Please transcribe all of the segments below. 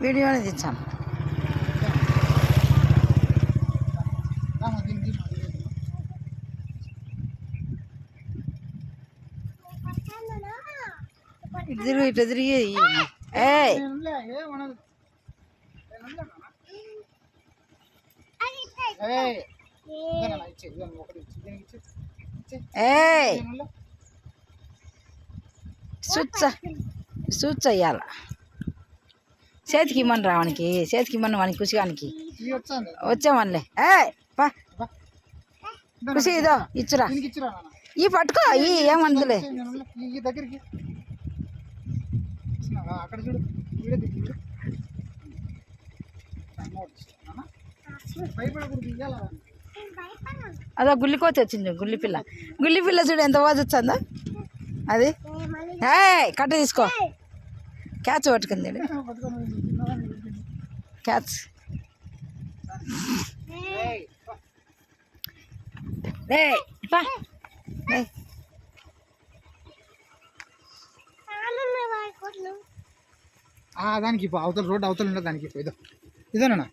Video అనేది ఇచ్చాను. ఇటు తిరిగి సూచ్ అయ్యాల చేతికి ఇమ్మని రావడానికి, చేతికి ఇమ్మని వానికి కుసిగానికి వచ్చామనిలే. కుసి ఇదో ఇచ్చురా, ఈ పట్టుకో, ఈ ఏమందులే. అదో గుల్లికోతి వచ్చింది, గుల్లిపిల్ల. గుల్లిపిల్ల చూడు ఎంత బాగా వచ్చిందో. అది కట్ట తీసుకో, క్యాచ్ పట్టుకుంది. క్యాచ్ దానికి అవతల రోడ్డు అవతల ఉండదు. దానికి ఇదేనా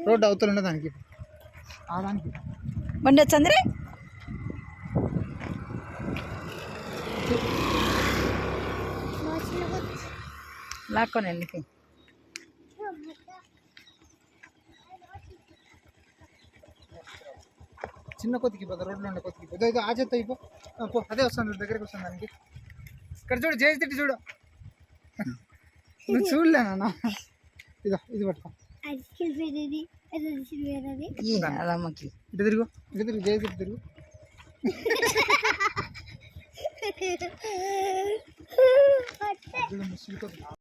రోడ్డు అవతల ఉండదు. దానికి దానికి బండి వచ్చింది. లాక్కొని వెళ్ళి చిన్న కొద్దికి పోదా, రోడ్లో ఉండే కొద్దికి పోదా. ఇది ఆ చేత అయిపో, అదే వస్తుంది, దగ్గరికి వస్తుంది. దానికి ఇక్కడ చూడు, చేసి తిట్టి చూడు. నువ్వు చూడలేనా? ఇదో ఇది పట్టుకో. ఇటు తిరుగు, ఇటు తిరుగు, చేసి తిట్టి తిరుగు.